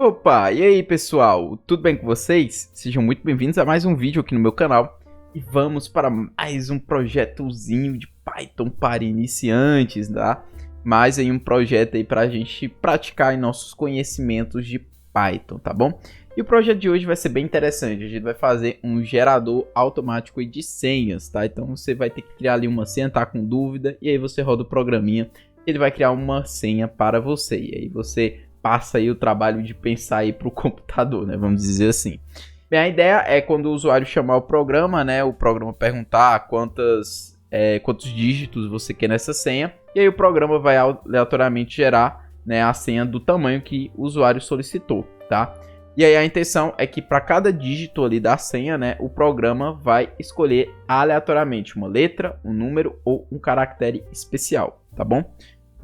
Opa, e aí pessoal, tudo bem com vocês? Sejam muito bem-vindos a mais um vídeo aqui no meu canal. E vamos para mais um projetozinho de Python para iniciantes, tá? Mais aí um projeto aí para a gente praticar em nossos conhecimentos de Python, tá bom? E o projeto de hoje vai ser bem interessante, a gente vai fazer um gerador automático de senhas, tá? Então você vai ter que criar ali uma senha, tá com dúvida, e aí você roda o programinha, ele vai criar uma senha para você, e aí você passa aí o trabalho de pensar aí para o computador, né? Vamos dizer assim. Bem, a ideia é quando o usuário chamar o programa, né? O programa perguntar quantos dígitos você quer nessa senha. E aí o programa vai aleatoriamente gerar, né, a senha do tamanho que o usuário solicitou, tá? E aí a intenção é que para cada dígito ali da senha, né, o programa vai escolher aleatoriamente uma letra, um número ou um caractere especial, tá bom?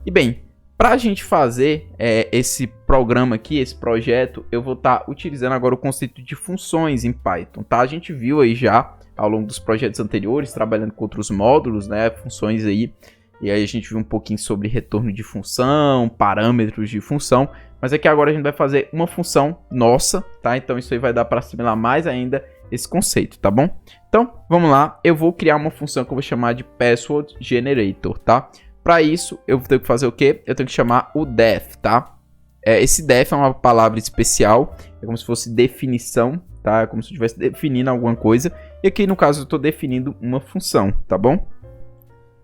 E bem, para a gente fazer esse programa aqui, esse projeto, eu vou estar utilizando agora o conceito de funções em Python, tá? A gente viu aí já ao longo dos projetos anteriores, trabalhando com outros módulos, né? Funções aí, e aí a gente viu um pouquinho sobre retorno de função, parâmetros de função, mas aqui agora a gente vai fazer uma função nossa, tá? Então isso aí vai dar para assimilar mais ainda esse conceito, tá bom? Então, vamos lá, eu vou criar uma função que eu vou chamar de Password Generator, tá? Para isso, eu tenho que fazer o quê? Eu tenho que chamar o def, tá? Esse def é uma palavra especial, é como se fosse definição, tá? É como se eu estivesse definindo alguma coisa. E aqui, no caso, eu estou definindo uma função, tá bom?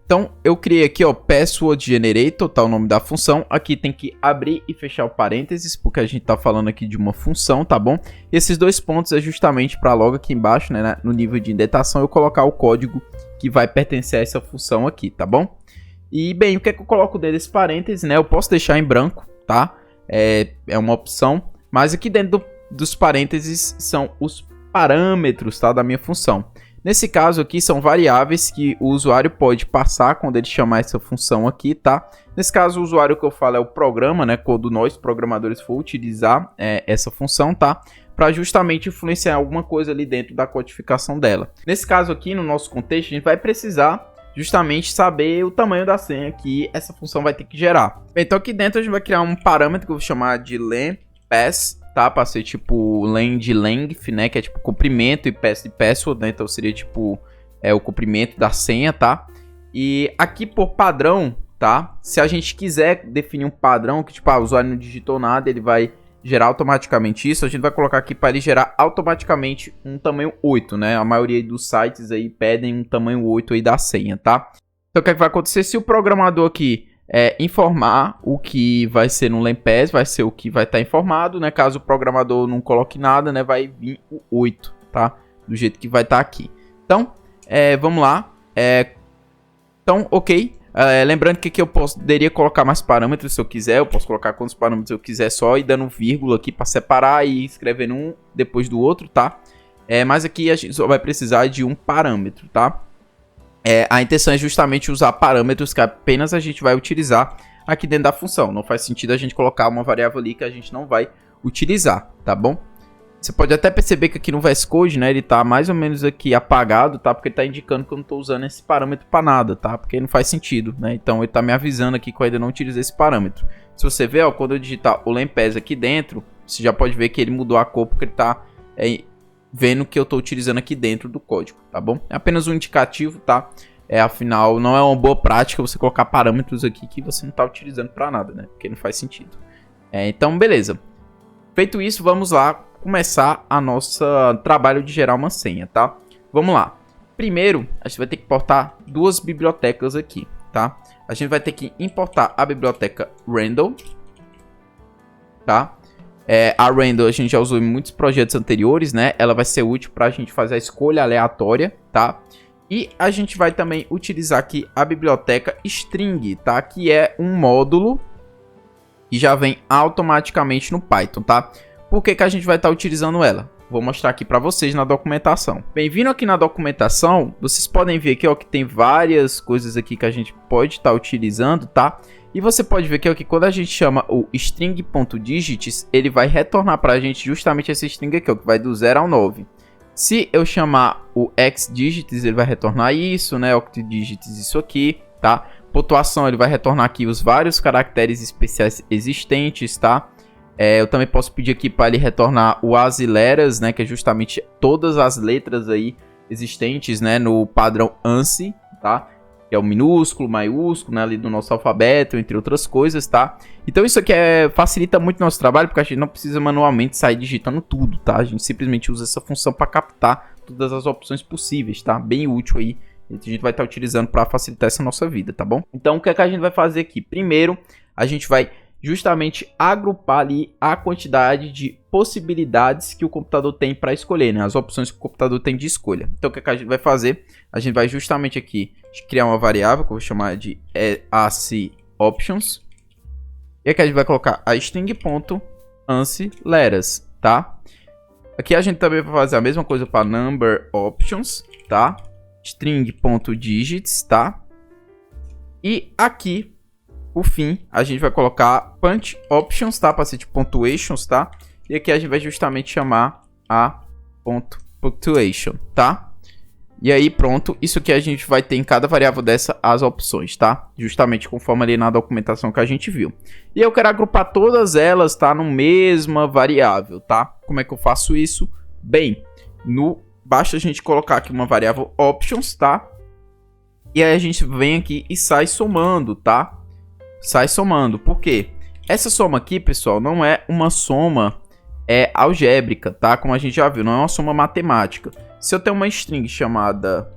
Então, eu criei aqui, ó, Password Generator, tá o nome da função. Aqui tem que abrir e fechar o parênteses, porque a gente tá falando aqui de uma função, tá bom? E esses dois pontos é justamente para logo aqui embaixo, né, no nível de indentação, eu colocar o código que vai pertencer a essa função aqui, tá bom? E, bem, o que é que eu coloco dentro desse parênteses, né? Eu posso deixar em branco, tá? É uma opção. Mas aqui dentro dos parênteses são os parâmetros, tá? Da minha função. Nesse caso aqui são variáveis que o usuário pode passar quando ele chamar essa função aqui, tá? Nesse caso o usuário que eu falo é o programa, né? Quando nós programadores for utilizar essa função, tá? Para justamente influenciar alguma coisa ali dentro da codificação dela. Nesse caso aqui, no nosso contexto, a gente vai precisar justamente saber o tamanho da senha que essa função vai ter que gerar. Então aqui dentro a gente vai criar um parâmetro que eu vou chamar de length, tá? Para ser tipo len de length, né? Que é tipo comprimento, e pass de password, né? Então seria tipo o comprimento da senha, tá? E aqui por padrão, tá? Se a gente quiser definir um padrão que tipo, o usuário não digitou nada, ele vai gerar automaticamente isso, a gente vai colocar aqui para ele gerar automaticamente um tamanho 8, né? A maioria dos sites aí pedem um tamanho 8 aí da senha, tá? Então o que é que vai acontecer? Se o programador aqui informar o que vai ser no length, vai ser o que vai estar informado, né? Caso o programador não coloque nada, né? Vai vir o 8, tá? Do jeito que vai estar aqui. Então, vamos lá. Então, ok. Lembrando que aqui eu poderia colocar mais parâmetros se eu quiser. Eu posso colocar quantos parâmetros eu quiser só e dando vírgula aqui para separar e escrevendo um depois do outro, tá? Mas aqui a gente só vai precisar de um parâmetro, tá? A intenção é justamente usar parâmetros que apenas a gente vai utilizar aqui dentro da função. Não faz sentido a gente colocar uma variável ali que a gente não vai utilizar, tá bom? Você pode até perceber que aqui no VS Code, né, ele tá mais ou menos aqui apagado, tá? Porque ele tá indicando que eu não tô usando esse parâmetro para nada, tá? Porque não faz sentido, né? Então ele tá me avisando aqui que eu ainda não utilizei esse parâmetro. Se você ver, ó, quando eu digitar o length aqui dentro, você já pode ver que ele mudou a cor porque ele tá vendo que eu tô utilizando aqui dentro do código, tá bom? É apenas um indicativo, tá? Afinal, não é uma boa prática você colocar parâmetros aqui que você não tá utilizando para nada, né? Porque não faz sentido. Então, beleza. Feito isso, vamos lá começar a nossa trabalho de gerar uma senha, tá? Vamos lá. Primeiro, a gente vai ter que importar duas bibliotecas aqui, tá? A gente vai ter que importar a biblioteca Randall, tá? A Randall a gente já usou em muitos projetos anteriores, né? Ela vai ser útil para a gente fazer a escolha aleatória, tá? E a gente vai também utilizar aqui a biblioteca String, tá? Que é um módulo que já vem automaticamente no Python, tá? Por que a gente vai estar utilizando ela? Vou mostrar aqui para vocês na documentação. Bem-vindo aqui na documentação, vocês podem ver aqui, ó, que tem várias coisas aqui que a gente pode estar utilizando, tá? E você pode ver aqui, ó, que quando a gente chama o string.digits, ele vai retornar para a gente justamente esse string aqui, ó, que vai do 0 ao 9. Se eu chamar o xdigits, ele vai retornar isso, né? Octdigits, isso aqui, tá? Pontuação, ele vai retornar aqui os vários caracteres especiais existentes, tá? Eu também posso pedir aqui para ele retornar o as e letters, né, que é justamente todas as letras aí existentes, né, no padrão ANSI, tá? Que é o minúsculo, maiúsculo, né, ali do nosso alfabeto, entre outras coisas, tá? Então isso aqui facilita muito o nosso trabalho, porque a gente não precisa manualmente sair digitando tudo, tá? A gente simplesmente usa essa função para captar todas as opções possíveis, tá? Bem útil aí, a gente vai estar utilizando para facilitar essa nossa vida, tá bom? Então o que é que a gente vai fazer aqui? Primeiro, a gente vai justamente agrupar ali a quantidade de possibilidades que o computador tem para escolher, né? As opções que o computador tem de escolha. Então o que é que a gente vai fazer? A gente vai justamente aqui criar uma variável que eu vou chamar de ASCIOptions. E aqui a gente vai colocar a string.ANSI_letters, tá? Aqui a gente também vai fazer a mesma coisa para number options, tá? String.digits, tá? E aqui, por fim, a gente vai colocar punch options, tá? Para ser tipo punctuations, tá? E aqui a gente vai justamente chamar a punctuation, tá? E aí pronto, isso aqui a gente vai ter em cada variável dessa as opções, tá? Justamente conforme ali na documentação que a gente viu. E eu quero agrupar todas elas, tá? No mesma variável, tá? Como é que eu faço isso? Bem, basta a gente colocar aqui uma variável options, tá? E aí a gente vem aqui e sai somando, tá? Sai somando. Por quê? Essa soma aqui, pessoal, não é uma soma algébrica, tá? Como a gente já viu, não é uma soma matemática. Se eu tenho uma string chamada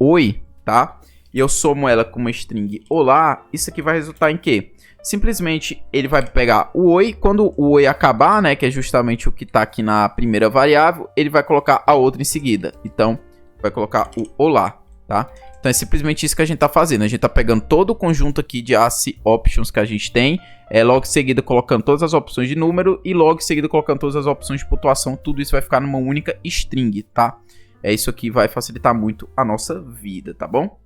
oi, tá? E eu somo ela com uma string olá, isso aqui vai resultar em quê? Simplesmente ele vai pegar o oi, quando o oi acabar, né, que é justamente o que tá aqui na primeira variável, ele vai colocar a outra em seguida. Então, vai colocar o olá, tá? Então é simplesmente isso que a gente tá fazendo. A gente tá pegando todo o conjunto aqui de ASCIOptions que a gente tem, logo em seguida colocando todas as opções de número e logo em seguida colocando todas as opções de pontuação. Tudo isso vai ficar numa única string, tá? Isso aqui vai facilitar muito a nossa vida, tá bom?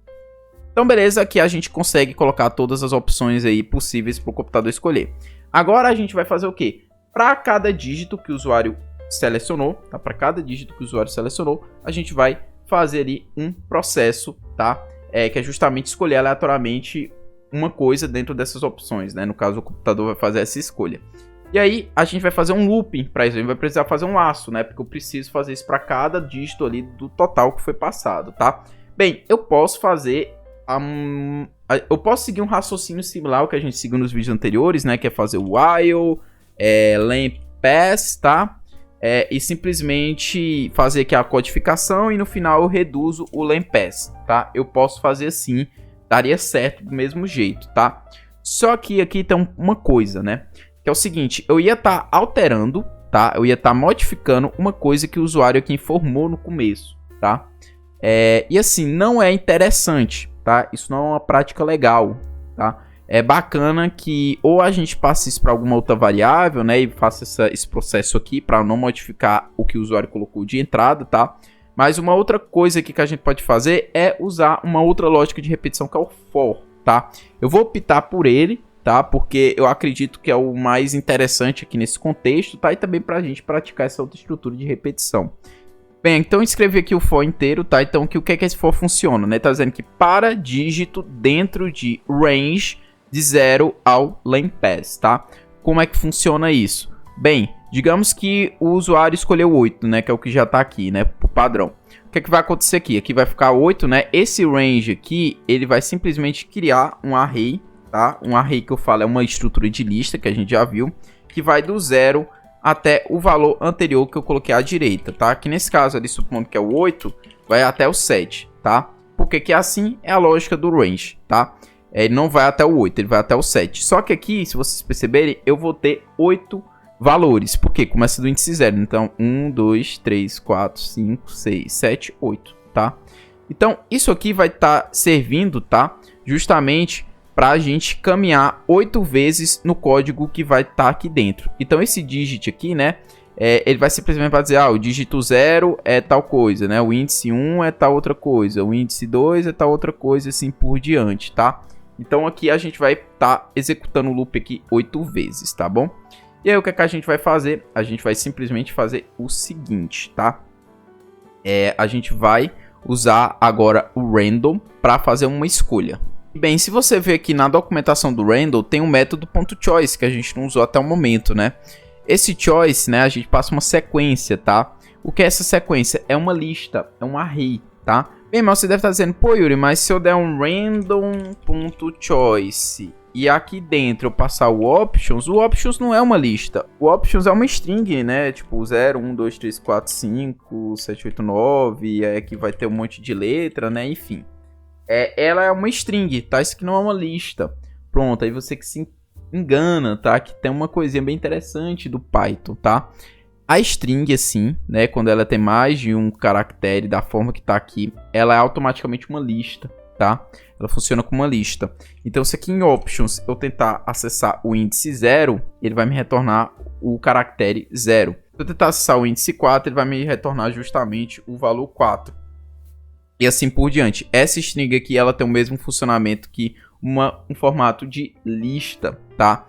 Então beleza, aqui a gente consegue colocar todas as opções aí possíveis para o computador escolher. Agora a gente vai fazer o quê? Para cada dígito que o usuário selecionou, tá? Para cada dígito que o usuário selecionou, a gente vai fazer ali um processo, tá? Que é justamente escolher aleatoriamente uma coisa dentro dessas opções, né? No caso, o computador vai fazer essa escolha. E aí, a gente vai fazer um looping para isso. A gente vai precisar fazer um laço, né? Porque eu preciso fazer isso para cada dígito ali do total que foi passado, tá? Bem, eu posso fazer... eu posso seguir um raciocínio similar ao que a gente seguiu nos vídeos anteriores, né? Que é fazer o while, len pass, tá? E simplesmente fazer aqui a codificação e no final eu reduzo o len pass, tá? Eu posso fazer assim, daria certo do mesmo jeito, tá? Só que aqui tem uma coisa, né? Que é o seguinte, eu ia estar alterando, tá? Eu ia estar modificando uma coisa que o usuário aqui informou no começo, tá? E assim, não é interessante, tá? Isso não é uma prática legal, tá? É bacana que ou a gente passe isso para alguma outra variável, né? E faça esse processo aqui para não modificar o que o usuário colocou de entrada, tá? Mas uma outra coisa aqui que a gente pode fazer é usar uma outra lógica de repetição que é o for, tá? Eu vou optar por ele, tá? Porque eu acredito que é o mais interessante aqui nesse contexto, tá? E também para a gente praticar essa outra estrutura de repetição. Bem, então eu escrevi aqui o for inteiro, tá? Então o que é que esse for funciona, né? Tá dizendo que para dígito dentro de range de 0 ao len pass, tá? Como é que funciona isso? Bem, digamos que o usuário escolheu 8, né? Que é o que já tá aqui, né? Por padrão. O que é que vai acontecer aqui? Aqui vai ficar 8, né? Esse range aqui, ele vai simplesmente criar um array, tá? Um array que eu falo é uma estrutura de lista, que a gente já viu, que vai do 0 até o valor anterior que eu coloquei à direita, tá? Que nesse caso ali, supondo que é o 8, vai até o 7, tá? Porque que assim é a lógica do range, tá? Ele não vai até o 8, ele vai até o 7. Só que aqui, se vocês perceberem, eu vou ter 8 valores. Por quê? Começa do índice 0. Então, 1, 2, 3, 4, 5, 6, 7, 8, tá? Então, isso aqui vai estar servindo, tá? Justamente para a gente caminhar 8 vezes no código que vai estar aqui dentro. Então, esse digit aqui, né? Ele vai simplesmente dizer, o dígito 0 é tal coisa, né? O índice 1 é tal outra coisa. O índice 2 é tal outra coisa, assim por diante, tá? Então aqui a gente vai estar executando o loop aqui 8 vezes, tá bom? E aí o que é que a gente vai fazer? A gente vai simplesmente fazer o seguinte, tá? A gente vai usar agora o random para fazer uma escolha, Bem, se você ver aqui na documentação do Randall, tem um método .choice que a gente não usou até o momento, né? Esse choice, né, a gente passa uma sequência, tá? O que é essa sequência? É uma lista, é um array, tá? Bem, mas você deve estar dizendo, pô, Yuri, mas se eu der um random.choice e aqui dentro eu passar o options não é uma lista. O options é uma string, né? Tipo 0, 1, 2, 3, 4, 5, 7, 8, 9, e aí aqui vai ter um monte de letra, né? Enfim. Ela é uma string, tá? Isso aqui não é uma lista. Pronto, aí você que se engana, tá? Que tem uma coisinha bem interessante do Python, tá? A string, assim, né? Quando ela tem mais de um caractere da forma que tá aqui, ela é automaticamente uma lista, tá? Ela funciona como uma lista. Então, se aqui em options eu tentar acessar o índice 0, ele vai me retornar o caractere 0. Se eu tentar acessar o índice 4, ele vai me retornar justamente o valor 4. E assim por diante. Essa string aqui, ela tem o mesmo funcionamento que um formato de lista, tá?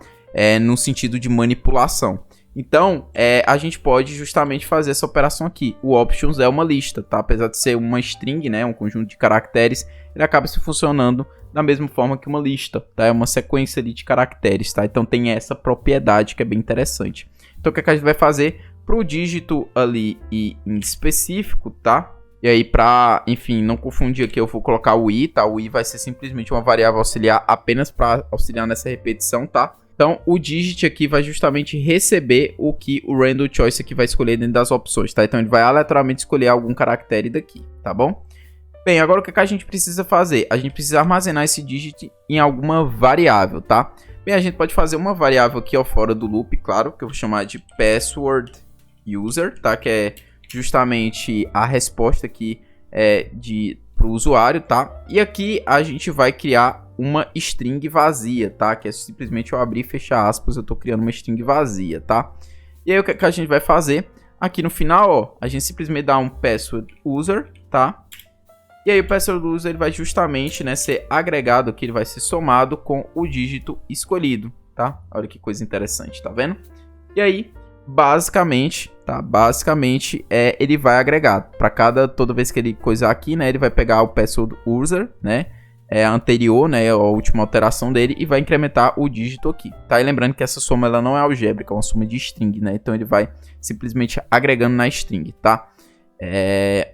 No sentido de manipulação. Então, a gente pode justamente fazer essa operação aqui. O options é uma lista, tá? Apesar de ser uma string, né? Um conjunto de caracteres, ele acaba se funcionando da mesma forma que uma lista, tá? É uma sequência ali de caracteres, tá? Então tem essa propriedade que é bem interessante. Então o que a gente vai fazer? Para o dígito ali e em específico, tá? E aí, para, enfim, não confundir aqui, eu vou colocar o i, tá? O i vai ser simplesmente uma variável auxiliar apenas para auxiliar nessa repetição, tá? Então, o digit aqui vai justamente receber o que o random choice aqui vai escolher dentro das opções, tá? Então, ele vai aleatoriamente escolher algum caractere daqui, tá bom? Bem, agora o que a gente precisa fazer? A gente precisa armazenar esse digit em alguma variável, tá? Bem, a gente pode fazer uma variável aqui, ó, fora do loop, claro, que eu vou chamar de password user, tá? Que é justamente a resposta aqui para o usuário, tá? E aqui a gente vai criar uma string vazia, tá? Que é simplesmente eu abrir e fechar aspas, eu tô criando uma string vazia, tá? E aí o que a gente vai fazer? Aqui no final, ó, a gente simplesmente dá um password user, tá? E aí o password user ele vai justamente, né, ser agregado aqui, ele vai ser somado com o dígito escolhido, tá? Olha que coisa interessante, tá vendo? E aí, basicamente, tá? Basicamente, ele vai agregar para toda vez que ele coisar aqui, né, ele vai pegar o password user, né, anterior, né, a última alteração dele e vai incrementar o dígito aqui, tá? E lembrando que essa soma ela não é algébrica, é uma soma de string, né? Então ele vai simplesmente agregando na string, tá?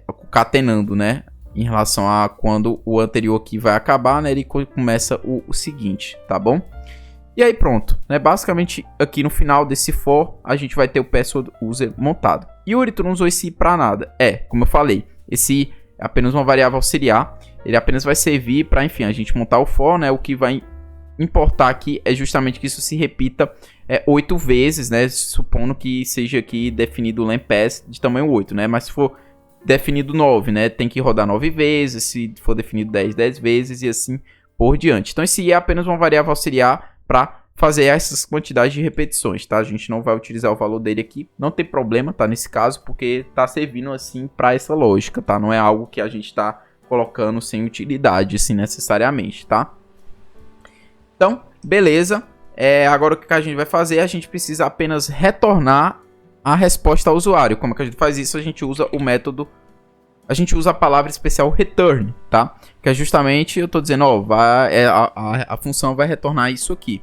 Concatenando, né? Em relação a quando o anterior aqui vai acabar, né? Ele começa o seguinte, tá bom? E aí pronto, né? Basicamente aqui no final desse for, a gente vai ter o password user montado. Yuri, tu não usou esse i pra nada. Como eu falei, esse i é apenas uma variável auxiliar. Ele apenas vai servir para, enfim, a gente montar o for, né? O que vai importar aqui é justamente que isso se repita 8 vezes, né? Supondo que seja aqui definido o length de tamanho 8, né? Mas se for definido 9, né? Tem que rodar 9 vezes. Se for definido 10, 10 vezes e assim por diante. Então esse i é apenas uma variável auxiliar para fazer essas quantidades de repetições, tá? A gente não vai utilizar o valor dele aqui, não tem problema, tá? Nesse caso, porque tá servindo assim para essa lógica, tá? Não é algo que a gente tá colocando sem utilidade, assim, necessariamente, tá? Então, beleza. Agora o que a gente vai fazer? A gente precisa apenas retornar a resposta ao usuário. Como é que a gente faz isso? A gente usa o método... A gente usa a palavra especial return, tá? Que é justamente, eu tô dizendo, ó, a função vai retornar isso aqui.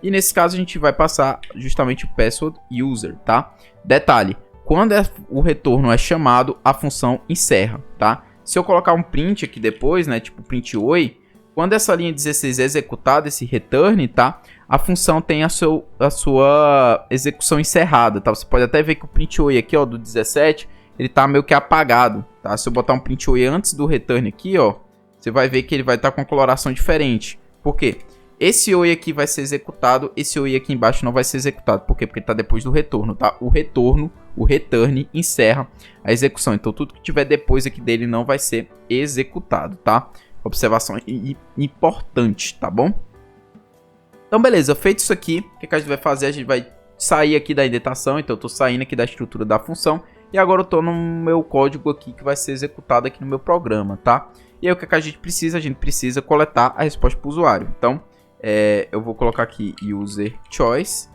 E nesse caso a gente vai passar justamente o password user, tá? Detalhe, quando o retorno é chamado, a função encerra, tá? Se eu colocar um print aqui depois, né, tipo print oi, quando essa linha 16 é executada, esse return, tá? A função tem a sua execução encerrada, tá? Você pode até ver que o print oi aqui, ó, do 17, ele tá meio que apagado, tá? Se eu botar um print oi antes do return aqui, ó, você vai ver que ele vai estar com uma coloração diferente. Por quê? Esse oi aqui vai ser executado, esse oi aqui embaixo não vai ser executado. Por quê? Porque está depois do retorno, tá? O return encerra a execução. Então tudo que tiver depois aqui dele não vai ser executado, tá? Observação importante, tá bom? Então beleza, feito isso aqui, o que a gente vai fazer? A gente vai sair aqui da indentação, então eu estou saindo aqui da estrutura da função. E agora eu estou no meu código aqui que vai ser executado aqui no meu programa, tá? E aí o que a gente precisa? A gente precisa coletar a resposta para o usuário. Então... eu vou colocar aqui user choice.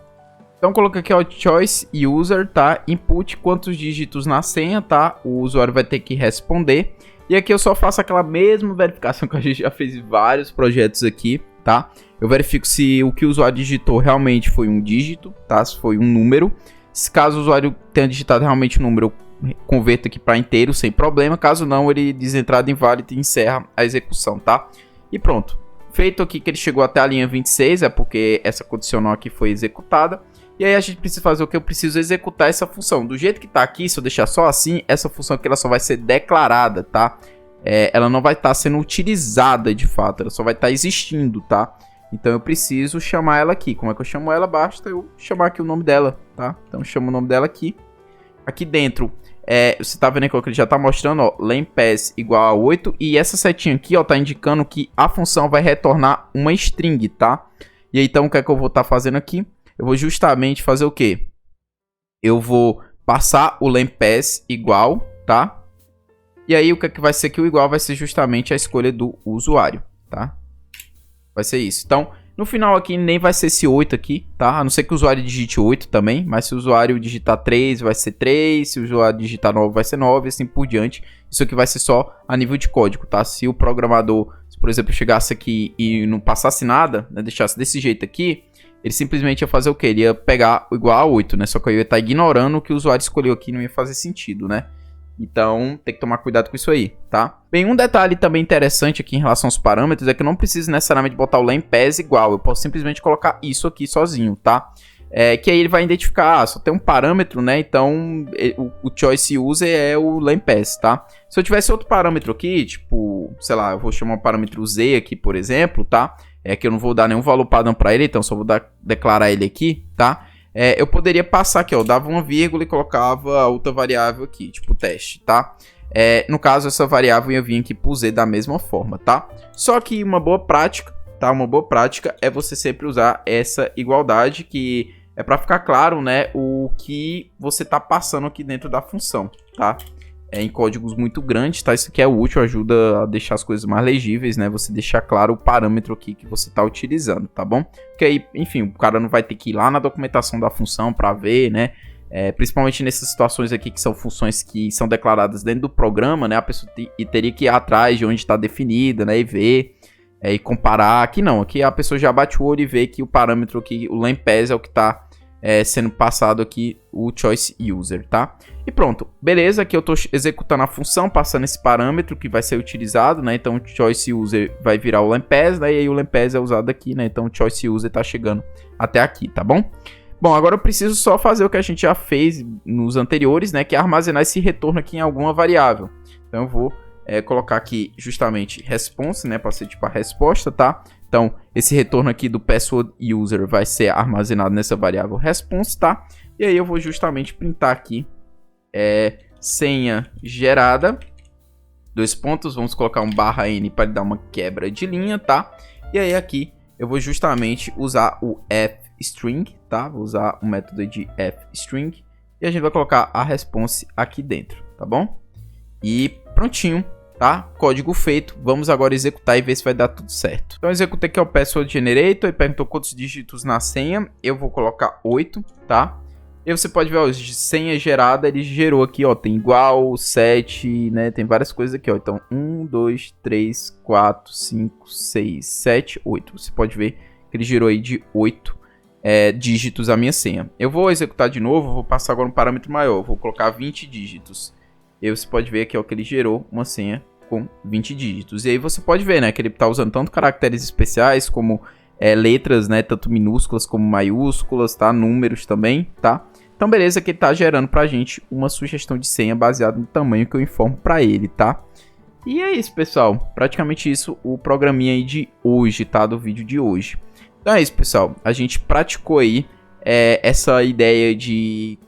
Então coloquei aqui ó, choice user, tá? Input quantos dígitos na senha, tá? O usuário vai ter que responder. E aqui eu só faço aquela mesma verificação que a gente já fez em vários projetos aqui, tá? Eu verifico se o que o usuário digitou realmente foi um dígito, tá? Se foi um número. Se caso o usuário tenha digitado realmente um número, eu converto aqui para inteiro sem problema. Caso não, ele diz entrada inválida e encerra a execução, tá? E pronto. Feito aqui que ele chegou até a linha 26, é porque essa condicional aqui foi executada. E aí a gente precisa fazer o que? Eu preciso executar essa função. Do jeito que tá aqui, se eu deixar só assim, essa função aqui ela só vai ser declarada, tá? Ela não vai estar sendo utilizada de fato, ela só vai estar existindo, tá? Então eu preciso chamar ela aqui. Como é que eu chamo ela? Basta eu chamar aqui o nome dela, tá? Então eu chamo o nome dela aqui. Aqui dentro, você tá vendo aqui que ele já tá mostrando, ó, lempes igual a 8. E essa setinha aqui, ó, tá indicando que a função vai retornar uma string, tá? E aí, então o que é que eu vou estar fazendo aqui? Eu vou justamente fazer o quê? Eu vou passar o lempes igual, tá? E aí o que é que vai ser que o igual vai ser justamente a escolha do usuário, tá? Vai ser isso. Então, no final aqui nem vai ser esse 8 aqui, tá? A não ser que o usuário digite 8 também, mas se o usuário digitar 3 vai ser 3, se o usuário digitar 9 vai ser 9, assim por diante. Isso aqui vai ser só a nível de código, tá? Se o programador, se, por exemplo, chegasse aqui e não passasse nada, né, deixasse desse jeito aqui, ele simplesmente ia fazer o quê? Ele ia pegar o igual a 8, né? Só que eu ia estar ignorando o que o usuário escolheu aqui, não ia fazer sentido, né? Então, tem que tomar cuidado com isso aí, tá? Bem, um detalhe também interessante aqui em relação aos parâmetros é que eu não preciso necessariamente botar o lempes igual. Eu posso simplesmente colocar isso aqui sozinho, tá? Que aí ele vai identificar, só tem um parâmetro, né? Então, o choice user é o lempes, tá? Se eu tivesse outro parâmetro aqui, tipo, sei lá, eu vou chamar o parâmetro z aqui, por exemplo, tá? Que eu não vou dar nenhum valor padrão para ele, então só vou declarar ele aqui, tá? Eu poderia passar aqui, ó, eu dava uma vírgula e colocava outra variável aqui, tipo teste, tá? No caso, essa variável ia vir aqui pro z da mesma forma, tá? Só que uma boa prática, tá? Uma boa prática é você sempre usar essa igualdade, que é para ficar claro, né, o que você tá passando aqui dentro da função, tá? Em códigos muito grandes, tá? Isso aqui é útil, ajuda a deixar as coisas mais legíveis, né? Você deixar claro o parâmetro aqui que você está utilizando, tá bom? Porque aí, enfim, o cara não vai ter que ir lá na documentação da função para ver, né? Principalmente nessas situações aqui que são funções que são declaradas dentro do programa, né? A pessoa teria que ir atrás de onde está definida, né? E ver, e comparar. Aqui não, aqui a pessoa já bate o olho e vê que o parâmetro aqui, o lempes é o que está sendo passado aqui, o choice user, tá? E pronto, beleza, aqui eu tô executando a função, passando esse parâmetro que vai ser utilizado, né? Então o choice user vai virar o lempes, né? E aí o lempes é usado aqui, né? Então o choice user tá chegando até aqui, tá bom? Bom, agora eu preciso só fazer o que a gente já fez nos anteriores, né? Que é armazenar esse retorno aqui em alguma variável. Então eu vou colocar aqui justamente response, né? Para ser tipo a resposta, tá? Então, esse retorno aqui do password user vai ser armazenado nessa variável response, tá? E aí eu vou justamente printar aqui senha gerada, 2 pontos, vamos colocar um /n para dar uma quebra de linha, tá? E aí aqui eu vou justamente usar o fstring, tá? Vou usar o método de fstring e a gente vai colocar a response aqui dentro, tá bom? E prontinho. Tá? Código feito. Vamos agora executar e ver se vai dar tudo certo. Então eu executei aqui o password generator e perguntou quantos dígitos na senha. Eu vou colocar 8, tá? E você pode ver, ó, senha gerada, ele gerou aqui, ó, tem igual, 7, né? Tem várias coisas aqui, ó. Então 1, 2, 3, 4, 5, 6, 7, 8. Você pode ver que ele gerou aí de 8 dígitos a minha senha. Eu vou executar de novo, vou passar agora um parâmetro maior. Vou colocar 20 dígitos. E aí você pode ver aqui, ó, que ele gerou uma senha com 20 dígitos. E aí você pode ver, né, que ele está usando tanto caracteres especiais como letras, né, tanto minúsculas como maiúsculas, tá? Números também, tá? Então beleza, que ele tá gerando pra gente uma sugestão de senha baseada no tamanho que eu informo pra ele, tá? E é isso, pessoal. Praticamente isso o programinha aí de hoje, tá? Do vídeo de hoje. Então é isso, pessoal. A gente praticou aí essa ideia de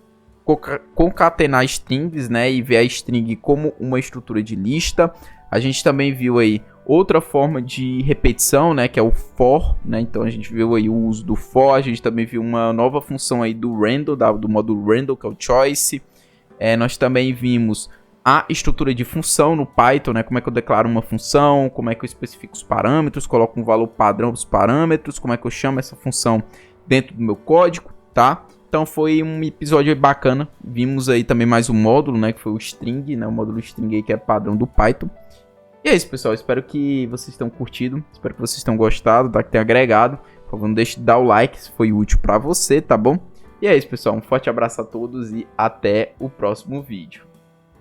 concatenar strings, né, e ver a string como uma estrutura de lista. A gente também viu aí outra forma de repetição, né, que é o for, né? Então a gente viu aí o uso do for. A gente também viu uma nova função aí do random, do módulo random, que é o choice. Nós também vimos a estrutura de função no Python, né? Como é que eu declaro uma função, como é que eu especifico os parâmetros, coloco um valor padrão dos parâmetros, como é que eu chamo essa função dentro do meu código, tá? Então foi um episódio bacana. Vimos aí também mais um módulo, né? Que foi o string, né? O módulo string aí que é padrão do Python. E é isso, pessoal. Espero que vocês tenham curtido. Espero que vocês tenham gostado, tá? Que tenha agregado. Por favor, não deixe de dar o like se foi útil pra você, tá bom? E é isso, pessoal. Um forte abraço a todos e até o próximo vídeo.